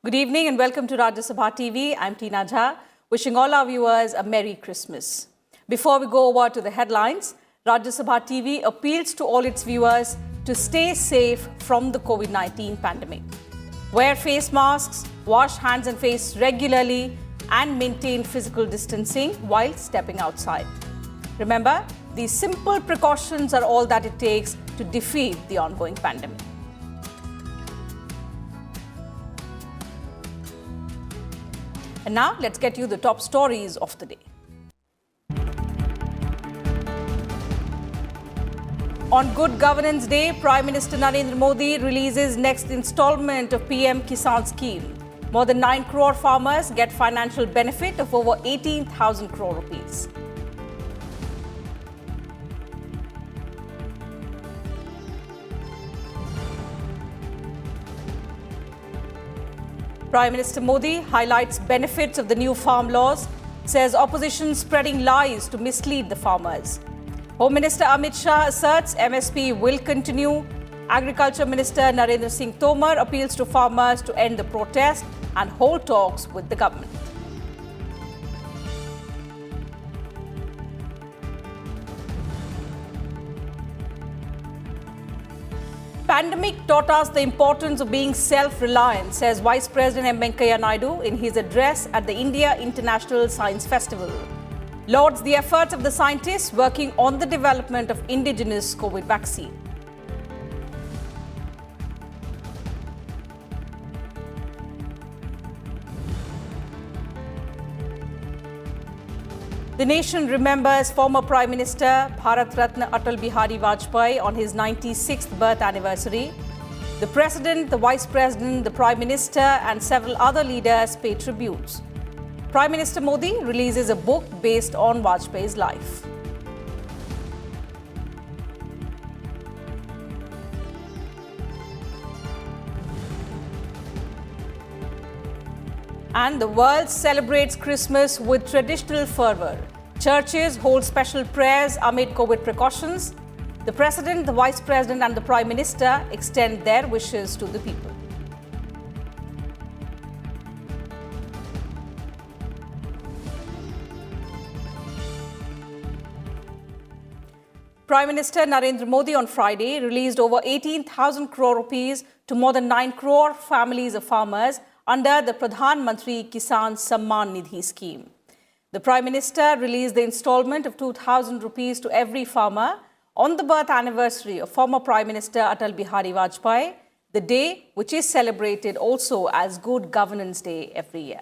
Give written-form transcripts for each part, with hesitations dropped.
Good evening and welcome to Rajya Sabha TV. I'm Tina Jha, wishing all our viewers a Merry Christmas. Before we go over to the headlines, Rajya Sabha TV appeals to all its viewers to stay safe from the COVID-19 pandemic. Wear face masks, wash hands and face regularly, and maintain physical distancing while stepping outside. Remember, these simple precautions are all that it takes to defeat the ongoing pandemic. And now, let's get you the top stories of the day. On Good Governance Day, Prime Minister Narendra Modi releases next installment of PM Kisan scheme. More than 9 crore farmers get financial benefit of over 18,000 crore rupees. Prime Minister Modi highlights benefits of the new farm laws, says opposition spreading lies to mislead the farmers. Home Minister Amit Shah asserts MSP will continue. Agriculture Minister Narendra Singh Tomar appeals to farmers to end the protest and hold talks with the government. Pandemic taught us the importance of being self-reliant, says Vice President M. Venkaiah Naidu in his address at the India International Science Festival. Lauds the efforts of the scientists working on the development of indigenous COVID vaccine. The nation remembers former Prime Minister Bharat Ratna Atal Bihari Vajpayee on his 96th birth anniversary. The President, the Vice President, the Prime Minister and several other leaders pay tributes. Prime Minister Modi releases a book based on Vajpayee's life. And the world celebrates Christmas with traditional fervor. Churches hold special prayers amid COVID precautions. The President, the Vice President and the Prime Minister extend their wishes to the people. Prime Minister Narendra Modi on Friday released over 18,000 crore rupees to more than 9 crore families of farmers under the Pradhan Mantri Kisan Samman Nidhi scheme. The Prime Minister released the installment of 2,000 rupees to every farmer on the birth anniversary of former Prime Minister Atal Bihari Vajpayee, the day which is celebrated also as Good Governance Day every year.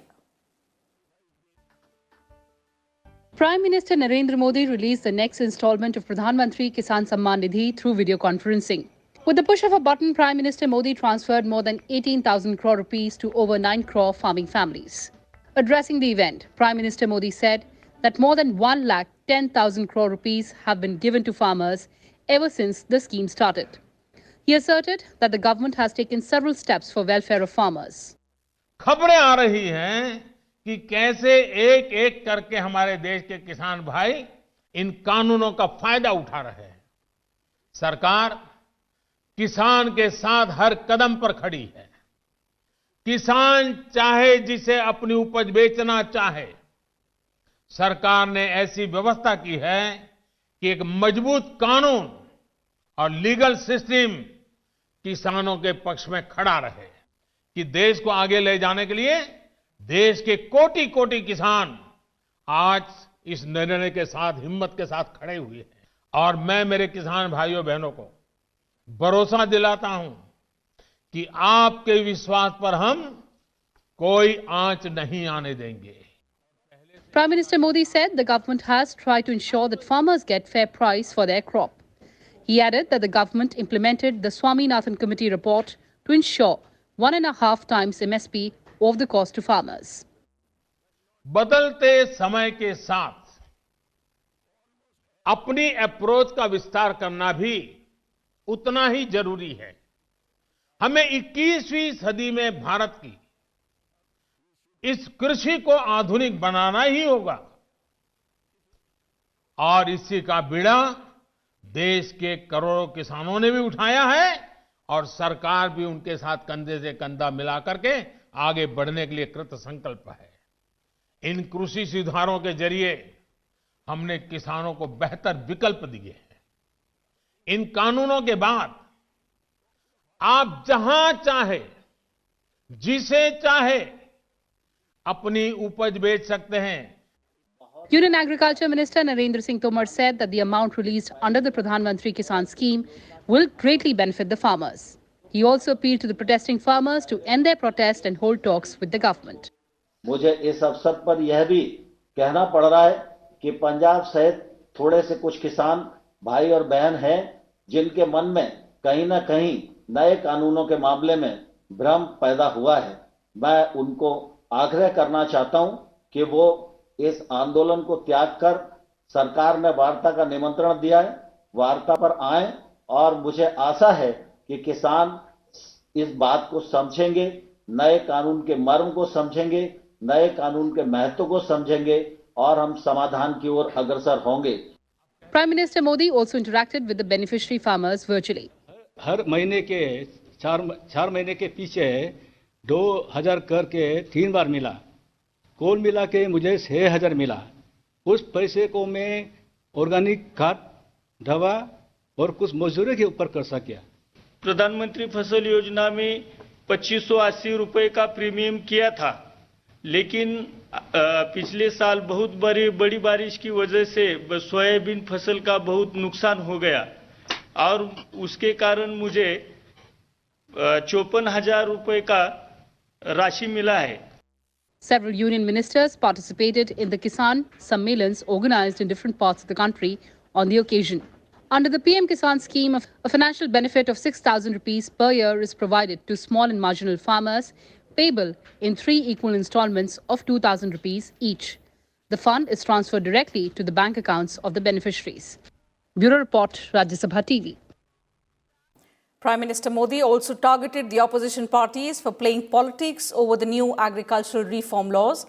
Prime Minister Narendra Modi released the next installment of Pradhan Mantri Kisan Samman Nidhi through video conferencing. With the push of a button, Prime Minister Modi transferred more than 18,000 crore rupees to over 9 crore farming families. Addressing the event, Prime Minister Modi said that more than 1,10,000 crore rupees have been given to farmers ever since the scheme started. He asserted that the government has taken several steps for welfare of farmers. खबरें आ रही हैं कि कैसे एक एक करके हमारे देश के किसान भाई इन कानूनों का फायदा उठा रहे हैं। सरकार किसान के साथ हर कदम पर खड़ी है। किसान चाहे जिसे अपनी उपज बेचना चाहे, सरकार ने ऐसी व्यवस्था की है कि एक मजबूत कानून और लीगल सिस्टम किसानों के पक्ष में खड़ा रहे कि देश को आगे ले जाने के लिए देश के कोटि कोटि किसान आज इस निर्णय के साथ हिम्मत के साथ खड़े हुए हैं। और मैं मेरे किसान भाइयों बहनों को भरोसा दिलाता हूं कि आपके विश्वास पर हम कोई आंच नहीं आने देंगे। Prime Minister Modi said the government has tried to ensure that farmers get fair price for their crop. He added that the government implemented the Swaminathan Committee report to ensure 1.5 times MSP of the cost to farmers. बदलते समय के साथ अपनी approach का विस्तार करना भी उतना ही जरूरी है। हमें 21वीं सदी में भारत की इस कृषि को आधुनिक बनाना ही होगा और इसी का बीड़ा देश के करोड़ों किसानों ने भी उठाया है और सरकार भी उनके साथ कंधे से कंधा मिला करके आगे बढ़ने के लिए कृत संकल्प है। इन कृषि सुधारों के जरिए हमने किसानों को बेहतर विकल्प दिए हैं। इन कानूनों के बाद आप जहां चाहे, जिसे चाहे अपनी उपज बेच सकते हैं। Union Agriculture Minister Narendra Singh Tomar said that the amount released under the Pradhan Mantri Kisan scheme will greatly benefit the farmers. He also appealed to the protesting farmers to end their protest and hold talks with the government. मुझे इस अवसर पर यह भी कहना पड़ रहा है कि पंजाब सहित थोड़े से कुछ किसान भाई और बहन हैं जिनके मन में कहीं ना कहीं नए कानूनों के मामले में भ्रम पैदा हुआ है। मैं उनको आग्रह करना चाहता हूं कि वो इस आंदोलन को त्याग कर, सरकार ने वार्ता का निमंत्रण दिया है, वार्ता पर आए और मुझे आशा है कि किसान इस बात को समझेंगे, नए कानून के मर्म को समझेंगे, नए कानून के महत्व को समझेंगे और हम समाधान की ओर अग्रसर होंगे। Prime Minister Modi also interacted with the beneficiary farmers virtually. हर महीने के चार महीने के पीछे 2000 करके 3 बार मिला। कुल मिला के मुझे 6000 मिला। उस पैसे को मैं ऑर्गेनिक खाद, दवा और कुछ मजदूरी के ऊपर खर्च किया। प्रधानमंत्री फसल योजना में 2580 रुपए का प्रीमियम किया था, लेकिन पिछले साल बहुत बड़ी बारिश की वजह से सोयाबीन फसल का बहुत नुकसान हो गया और उसके कारण मुझे 54,000 रुपए का राशि मिला है। Several union ministers participated in the Kisan Sammilans organized in different parts of the country on the occasion. Under the PM Kisan scheme, a financial benefit of 6,000 rupees per year is provided to small and marginal farmers, payable in 3 equal installments of 2,000 rupees each. The fund is transferred directly to the bank accounts of the beneficiaries. Bureau Report, Rajya Sabha TV. Prime Minister Modi also targeted the opposition parties for playing politics over the new agricultural reform laws.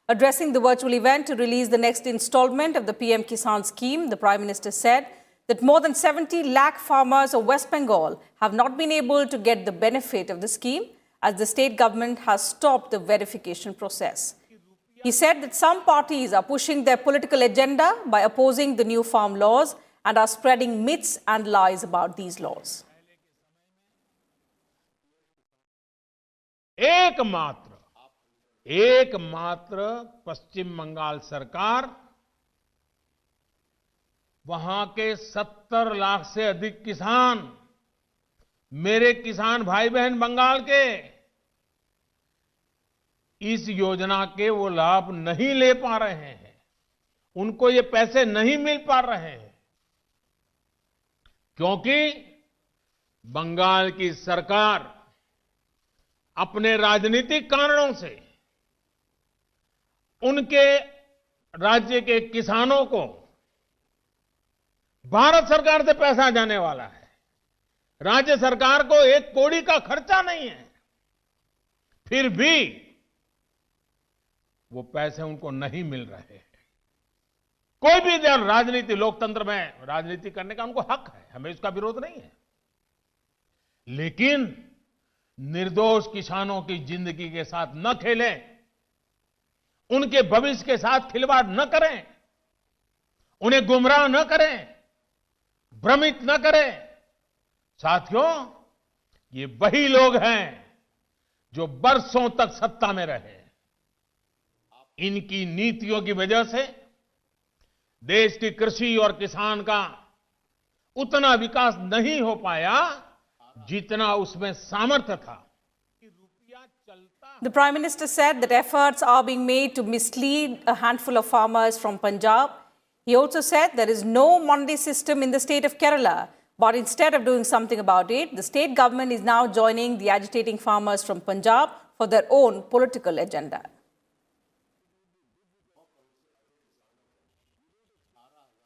Addressing the virtual event to release the next installment of the PM Kisan scheme, the Prime Minister said that more than 70 lakh farmers of West Bengal have not been able to get the benefit of the scheme as the state government has stopped the verification process. He said that some parties are pushing their political agenda by opposing the new farm laws and are spreading myths and lies about these laws. एकमात्र पश्चिम बंगाल सरकार वहां के 70 लाख से अधिक किसान, मेरे किसान भाई बहन बंगाल के, इस योजना के वो लाभ नहीं ले पा रहे हैं। उनको ये पैसे नहीं मिल पा रहे हैं क्योंकि बंगाल की सरकार अपने राजनीतिक कारणों से उनके राज्य के किसानों को भारत सरकार से पैसा जाने वाला है, राज्य सरकार को 1 कौड़ी का खर्चा नहीं है, फिर भी वो पैसे उनको नहीं मिल रहे हैं। कोई भी राजनीति, लोकतंत्र में राजनीति करने का उनको हक है, हमें इसका विरोध नहीं है, लेकिन निर्दोष किसानों की जिंदगी के साथ न खेलें, उनके भविष्य के साथ खिलवाड़ न करें, उन्हें गुमराह न करें, भ्रमित न करें। साथियों, ये वही लोग हैं जो बरसों तक सत्ता में रहे। इनकी नीतियों की वजह से देश की कृषि और किसान का उतना विकास नहीं हो पाया जितना उसमें सामर्थ्य था। The Prime Minister said that efforts are being made to mislead a handful of farmers from Punjab. He also said there is no Mandi system in the state of Kerala, but instead of doing something about it, the state government is now joining the agitating farmers from Punjab for their own political agenda.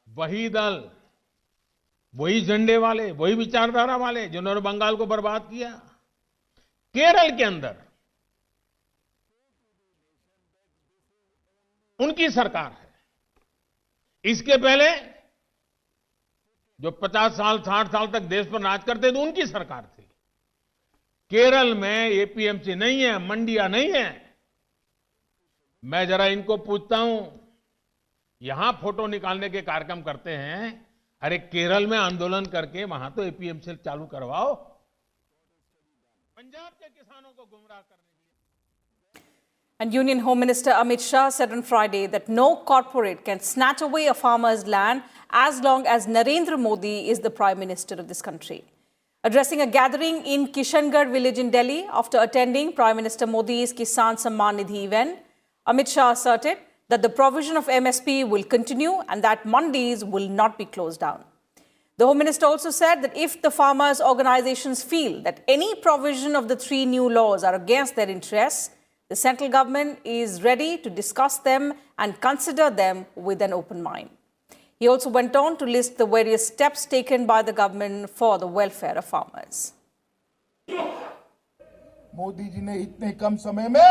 वही दल, वही झंडे वाले, वही विचारधारा वाले जिन्होंने बंगाल को बर्बाद किया, केरल के अंदर उनकी सरकार है। इसके पहले जो 50 साल 60 साल तक देश पर राज करते थे, उनकी सरकार थी। केरल में एपीएमसी नहीं है, मंडियां नहीं है। मैं जरा इनको पूछता हूं, यहां फोटो निकालने के कार्यक्रम करते हैं, अरे केरल में आंदोलन करके वहां तो एपीएमसी चालू करवाओ। पंजाब के किसानों को गुमराह करने के लिए। And Union Home Minister Amit Shah said on Friday that no corporate can snatch away a farmer's land as long as Narendra Modi is the Prime Minister of this country. Addressing a gathering in Kishangarh village in Delhi after attending Prime Minister Modi's Kisan Samman Nidhi event, Amit Shah asserted that the provision of MSP will continue and that mandis will not be closed down. The Home Minister also said that if the farmers' organizations feel that any provision of the 3 new laws are against their interests, the central government is ready to discuss them and consider them with an open mind. He also went on to list the various steps taken by the government for the welfare of farmers. Modi ji ने इतने कम समय में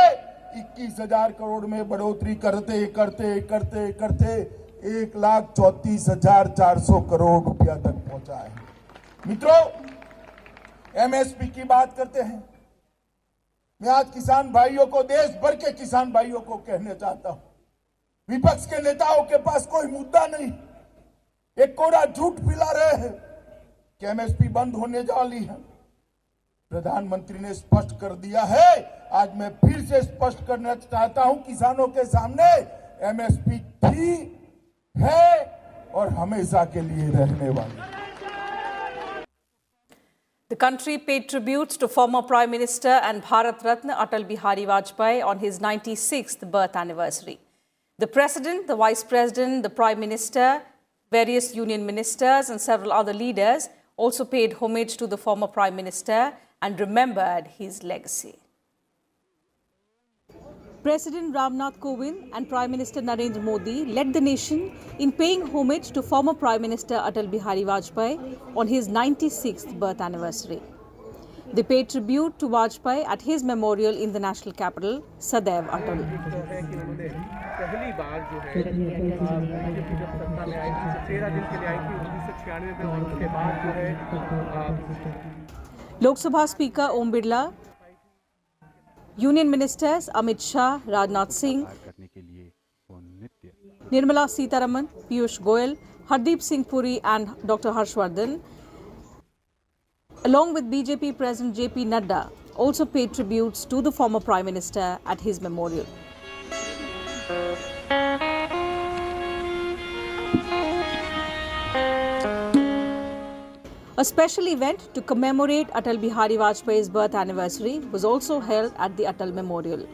21,000 करोड़ में बढ़ोतरी करते करते करते करते 1,34,400 करोड़ रुपया तक पहुंचा है। मित्रों, एमएसपी की बात करते हैं। मैं आज किसान भाइयों को, देश भर के किसान भाइयों को कहना चाहता हूं, विपक्ष के नेताओं के पास कोई मुद्दा नहीं, एक कोरा झूठ फैला रहे हैं कि एमएसपी बंद होने वाली है। प्रधानमंत्री ने स्पष्ट कर दिया है, आज मैं फिर से स्पष्ट करना चाहता हूं किसानों के सामने, एमएसपी थी, है और हमेशा के लिए रहने वाली। The country paid tributes to former Prime Minister and Bharat Ratna Atal Bihari Vajpayee on his 96th birth anniversary. The President, the Vice President, the Prime Minister, various union ministers and several other leaders also paid homage to the former Prime Minister and remembered his legacy. President Ramnath Kovind and Prime Minister Narendra Modi led the nation in paying homage to former Prime Minister Atal Bihari Vajpayee on his 96th birth anniversary. They paid tribute to Vajpayee at his memorial in the national capital, Sadaiv Atal. पहली बार जो है BJP जब सत्ता में आई थी, 13 दिन के लिए आई थी 1996 में, और उसके बाद जो है Lok Sabha Speaker Om Birla, Union Ministers Amit Shah, Rajnath Singh, Nirmala Sitharaman, Piyush Goyal, Hardeep Singh Puri and Dr. Harshvardhan, along with BJP President JP Nadda, also paid tributes to the former Prime Minister at his memorial. A special event to commemorate Atal Bihari Vajpayee's birth anniversary was also held at the Atal Memorial.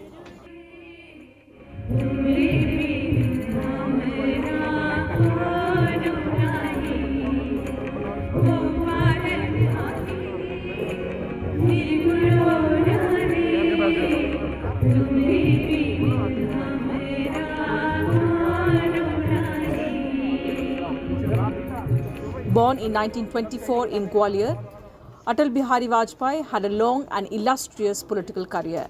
Born in 1924 in Gwalior, Atal Bihari Vajpayee had a long and illustrious political career.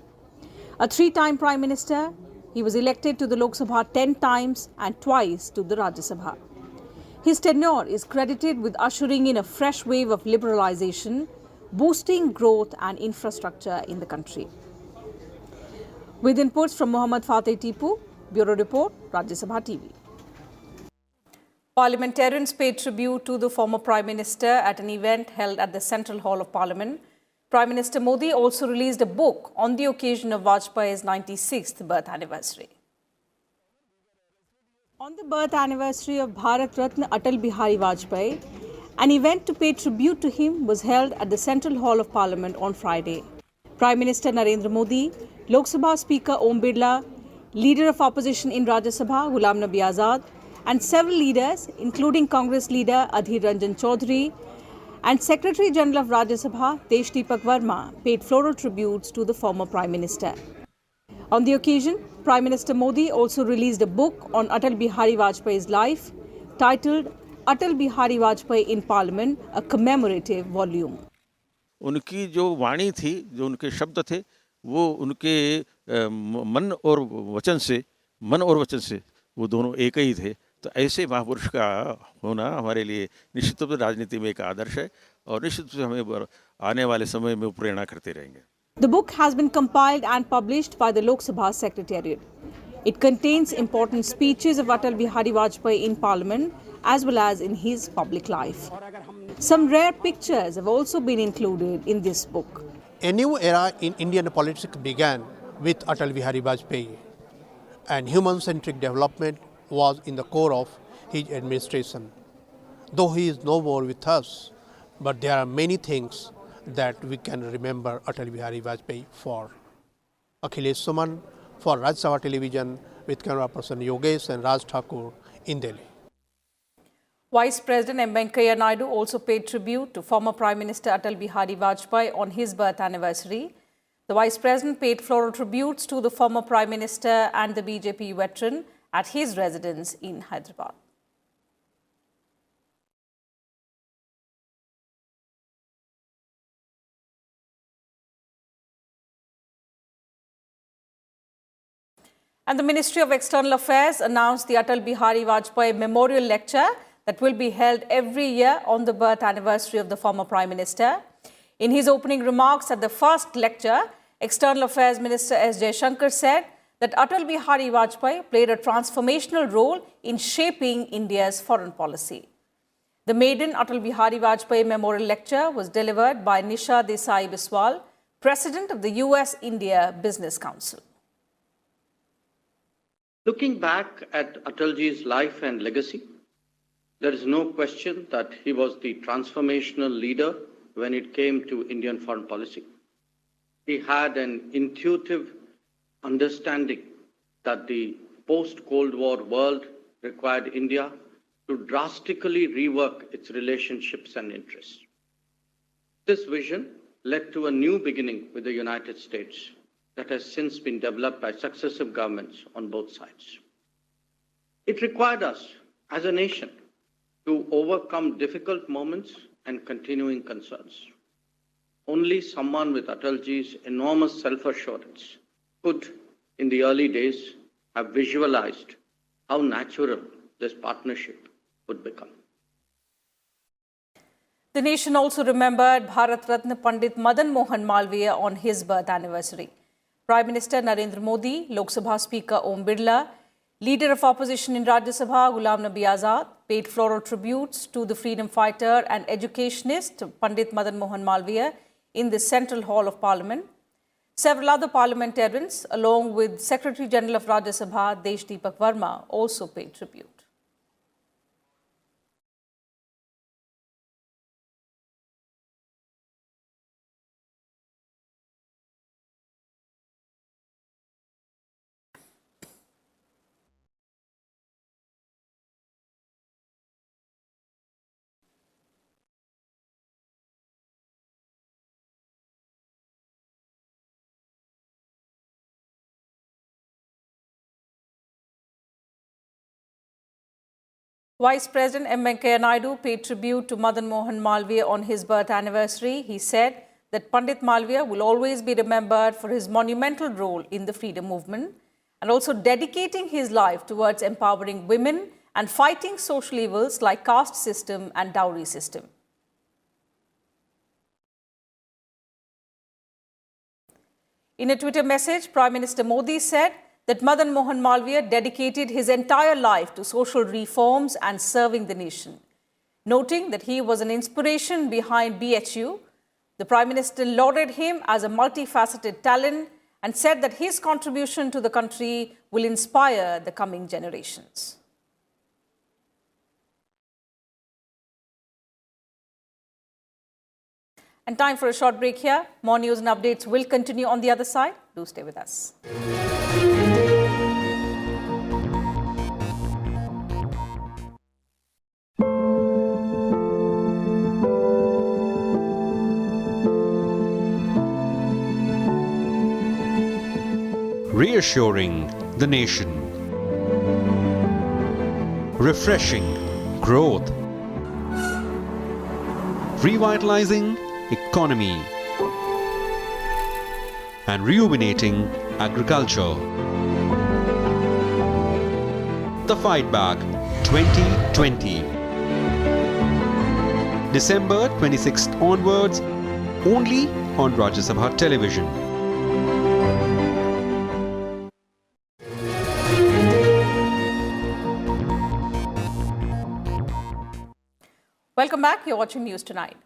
A 3-time Prime Minister, he was elected to the Lok Sabha 10 times and twice to the Rajya Sabha. His tenure is credited with ushering in a fresh wave of liberalization, boosting growth and infrastructure in the country. With inputs from Mohammad Fateh Tipu, Bureau Report, Rajya Sabha TV. Parliamentarians paid tribute to the former Prime Minister at an event held at the Central Hall of Parliament. Prime Minister Modi also released a book on the occasion of Vajpayee's 96th birth anniversary. On the birth anniversary of Bharat Ratna Atal Bihari Vajpayee, an event to pay tribute to him was held at the Central Hall of Parliament on Friday. Prime Minister Narendra Modi, Lok Sabha Speaker Om Birla, Leader of Opposition in Rajya Sabha Ghulam Nabi Azad, and several leaders, including Congress leader Adhir Ranjan Chaudhary and Secretary General of Rajya Sabha Tesh Deepak Verma, paid floral tributes to the former Prime Minister. On the occasion, Prime Minister Modi also released a book on Atal Bihari Vajpayee's life titled Atal Bihari Vajpayee in Parliament, a commemorative volume. उनकी जो वाणी थी, जो उनके शब्द थे, वो उनके मन और वचन से वो दोनों एक ही थे। तो ऐसे महापुरुष का होना हमारे लिए निश्चित रूप से राजनीति में एक आदर्श है और निश्चित रूप से हमें आने वाले समय में प्रेरणा करते रहेंगे. The book has been compiled and published by the Lok Sabha Secretariat. It contains important speeches of Atal Bihari Vajpayee in Parliament as well as in his public life. Some rare pictures have also been included in this book. A new era in Indian politics began with Atal Bihari Vajpayee, and human-centric development was in the core of his administration. Though he is no more with us, but there are many things that we can remember Atal Bihari Vajpayee for. Akhilesh Suman for Rajya Sabha Television with camera person Yogesh and Raj Thakur in Delhi. Vice President M. Venkaiah Naidu also paid tribute to former Prime Minister Atal Bihari Vajpayee on his birth anniversary. The Vice President paid floral tributes to the former Prime Minister and the BJP veteran at his residence in Hyderabad. And the Ministry of External Affairs announced the Atal Bihari Vajpayee Memorial Lecture that will be held every year on the birth anniversary of the former Prime Minister. In his opening remarks at the first lecture, External Affairs Minister S. Jaishankar said that Atal Bihari Vajpayee played a transformational role in shaping India's foreign policy. The maiden Atal Bihari Vajpayee Memorial Lecture was delivered by Nisha Desai Biswal, President of the US-India Business Council. Looking back at Atalji's life and legacy, there is no question that he was the transformational leader when it came to Indian foreign policy. He had an intuitive understanding that the post-Cold War world required India to drastically rework its relationships and interests. This vision led to a new beginning with the United States that has since been developed by successive governments on both sides. It required us as a nation to overcome difficult moments and continuing concerns. Only someone with Atalji's enormous self-assurance could, in the early days, have visualized how natural this partnership would become. The nation also remembered Bharat Ratna Pandit Madan Mohan Malviya on his birth anniversary. Prime Minister Narendra Modi, Lok Sabha Speaker Om Birla, Leader of Opposition in Rajya Sabha Ghulam Nabi Azad paid floral tributes to the freedom fighter and educationist Pandit Madan Mohan Malviya in the Central Hall of Parliament. Several other parliamentarians, along with Secretary General of Rajya Sabha Desh Deepak Verma, also paid tribute. Vice President M. Venkaiah Naidu paid tribute to Madan Mohan Malviya on his birth anniversary. He said that Pandit Malviya will always be remembered for his monumental role in the freedom movement and also dedicating his life towards empowering women and fighting social evils like caste system and dowry system. In a Twitter message, Prime Minister Modi said that Madan Mohan Malviya dedicated his entire life to social reforms and serving the nation. Noting that he was an inspiration behind BHU, the Prime Minister lauded him as a multifaceted talent and said that his contribution to the country will inspire the coming generations. And time for a short break here. More news and updates will continue on the other side. Do stay with us. Reassuring the nation. Refreshing growth. Revitalizing economy. And rejuvenating agriculture. The Fight Back 2020. December 26th onwards, only on Rajya Sabha television. Welcome back. You're watching News Tonight.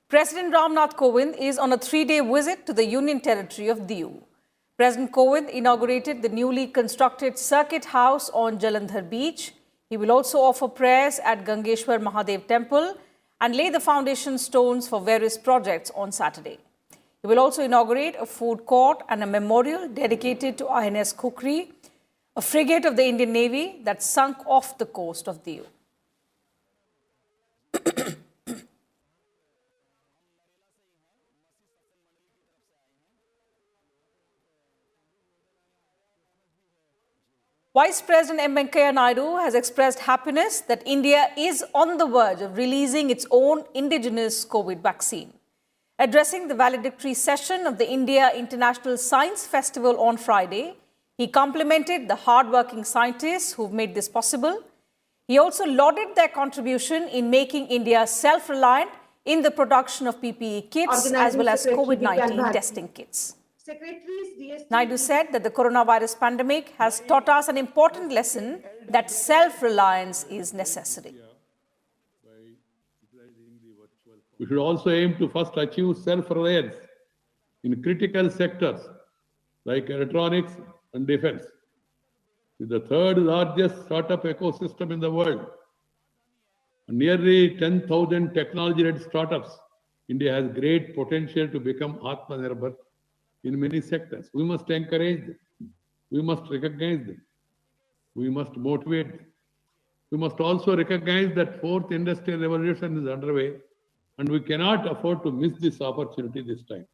President Ramnath Kovind is on a 3-day visit to the Union Territory of Diu. President Kovind inaugurated the newly constructed Circuit House on Jalandhar Beach. He will also offer prayers at Gangeshwar Mahadev Temple and lay the foundation stones for various projects on Saturday. He will also inaugurate a food court and a memorial dedicated to INS Kukri, a frigate of the Indian Navy that sunk off the coast of Diu. Vice President M. Venkaiah Naidu has expressed happiness that India is on the verge of releasing its own indigenous COVID vaccine. Addressing the valedictory session of the India International Science Festival on Friday, he complimented the hard-working scientists who've made this possible. He also lauded their contribution in making India self-reliant in the production of PPE kits as well as COVID-19 testing kits. Naidu said that the coronavirus pandemic has taught us an important lesson that self-reliance is necessary. We should also aim to first achieve self-reliance in critical sectors like electronics and defense. With the third largest startup ecosystem in the world, and nearly 10,000 technology-led startups, India has great potential to become Atmanirbhar in many sectors. We must encourage them. We must recognize them. We must motivate them. We must also recognize that fourth industrial revolution is underway, and we cannot afford to miss this opportunity this time.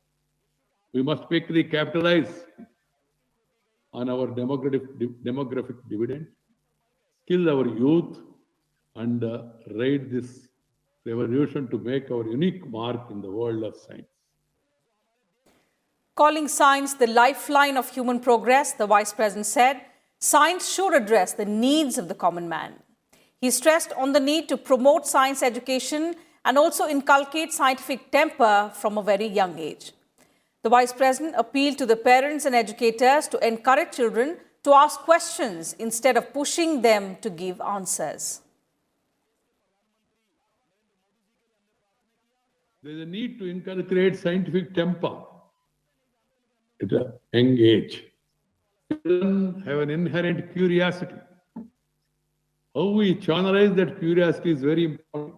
We must quickly capitalize on our demographic dividend, skill our youth, and ride this revolution to make our unique mark in the world of science. Calling science the lifeline of human progress, the Vice President said, science should address the needs of the common man. He stressed on the need to promote science education and also inculcate scientific temper from a very young age. The Vice President appealed to the parents and educators to encourage children to ask questions instead of pushing them to give answers. There is a need to inculcate scientific temper at a young age. Children have an inherent curiosity. How we channelize that curiosity is very important.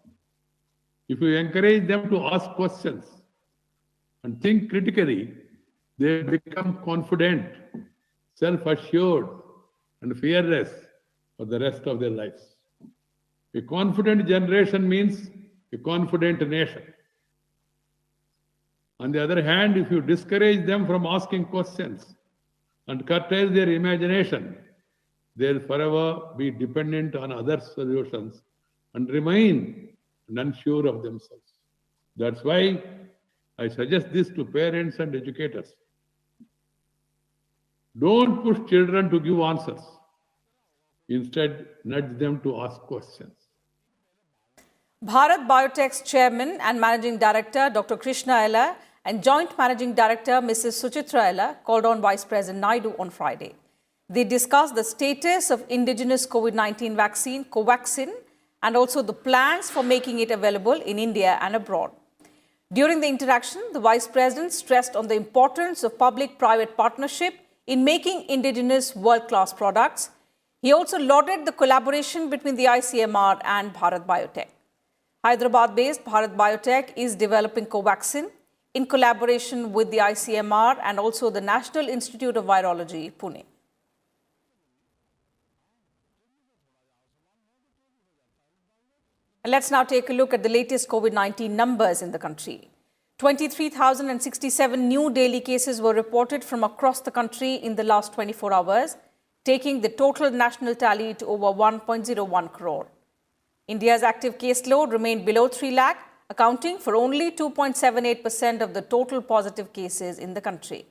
If we encourage them to ask questions and think critically, they become confident, self-assured, and fearless for the rest of their lives. A confident generation means a confident nation. On the other hand, if you discourage them from asking questions and curtail their imagination, they'll forever be dependent on other solutions and remain unsure of themselves. That's why I suggest this to parents and educators. Don't push children to give answers. Instead, nudge them to ask questions. Bharat Biotech's chairman and managing director, Dr. Krishna Ella, and joint managing director, Mrs. Suchitra Ella, called on Vice President Naidu on Friday. They discussed the status of indigenous COVID-19 vaccine, Covaxin, and also the plans for making it available in India and abroad. During the interaction, the Vice President stressed on the importance of public-private partnership in making indigenous world-class products. He also lauded the collaboration between the ICMR and Bharat Biotech. Hyderabad-based Bharat Biotech is developing Covaxin in collaboration with the ICMR and also the National Institute of Virology, Pune. And let's now take a look at the latest COVID-19 numbers in the country. 23,067 new daily cases were reported from across the country in the last 24 hours, taking the total national tally to over 1.01 crore. India's active caseload remained below 3 lakh, accounting for only 2.78% of the total positive cases in the country.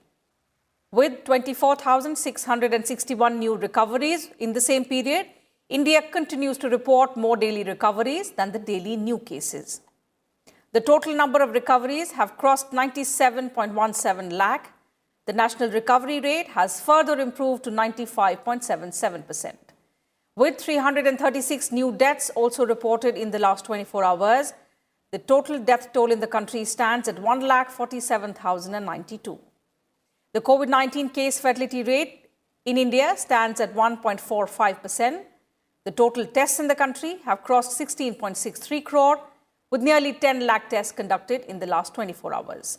With 24,661 new recoveries in the same period, India continues to report more daily recoveries than the daily new cases. The total number of recoveries have crossed 97.17 lakh. The national recovery rate has further improved to 95.77%. With 336 new deaths also reported in the last 24 hours, the total death toll in the country stands at 1,47,092. The COVID-19 case fatality rate in India stands at 1.45%. The total tests in the country have crossed 16.63 crore, with nearly 10 lakh tests conducted in the last 24 hours.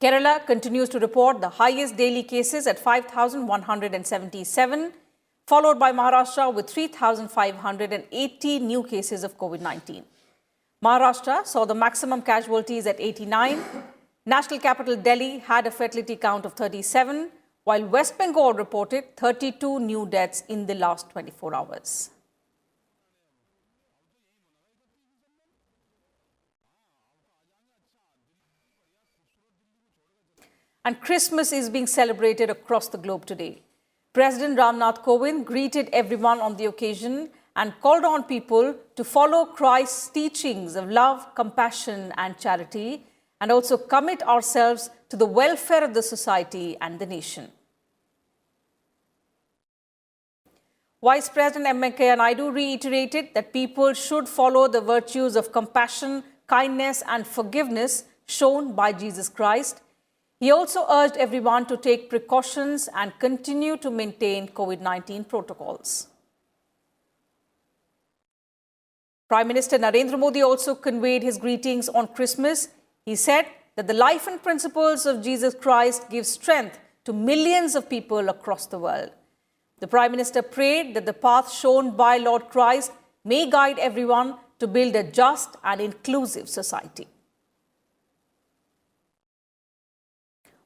Kerala continues to report the highest daily cases at 5,177, followed by Maharashtra with 3,580 new cases of COVID-19. Maharashtra saw the maximum casualties at 89. National capital Delhi had a fatality count of 37, while West Bengal reported 32 new deaths in the last 24 hours. And Christmas is being celebrated across the globe today. President Ramnath Kovind greeted everyone on the occasion and called on people to follow Christ's teachings of love, compassion and charity, and also commit ourselves to the welfare of the society and the nation. Vice President M. Venkaiah Naidu reiterated that people should follow the virtues of compassion, kindness and forgiveness shown by Jesus Christ. He also urged everyone to take precautions and continue to maintain COVID-19 protocols. Prime Minister Narendra Modi also conveyed his greetings on Christmas. He said that the life and principles of Jesus Christ give strength to millions of people across the world. The Prime Minister prayed that the path shown by Lord Christ may guide everyone to build a just and inclusive society.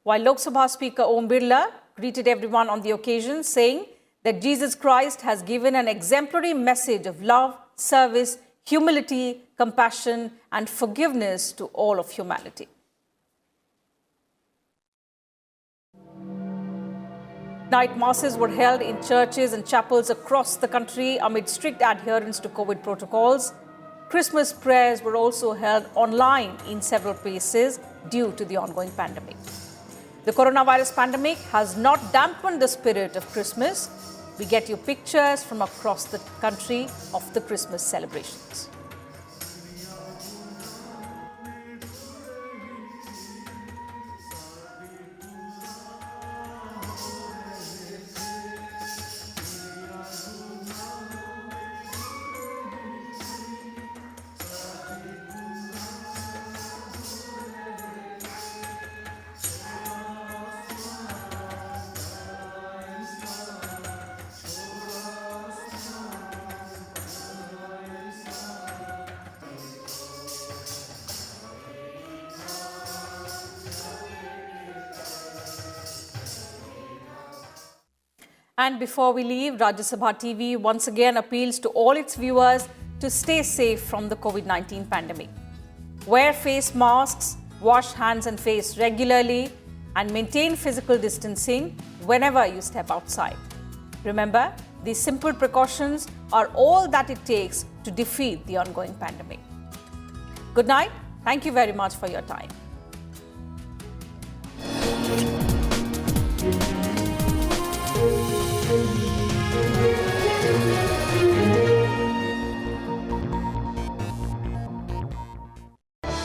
While Lok Sabha Speaker Om Birla greeted everyone on the occasion, saying that Jesus Christ has given an exemplary message of love, service, humility, compassion and forgiveness to all of humanity. Night masses were held in churches and chapels across the country amid strict adherence to COVID protocols. Christmas prayers were also held online in several places due to the ongoing pandemic. The coronavirus pandemic has not dampened the spirit of Christmas. We get you pictures from across the country of the Christmas celebrations. And before we leave, Rajya Sabha TV once again appeals to all its viewers to stay safe from the COVID-19 pandemic. Wear face masks, wash hands and face regularly, and maintain physical distancing whenever you step outside. Remember, these simple precautions are all that it takes to defeat the ongoing pandemic. Good night. Thank you very much for your time.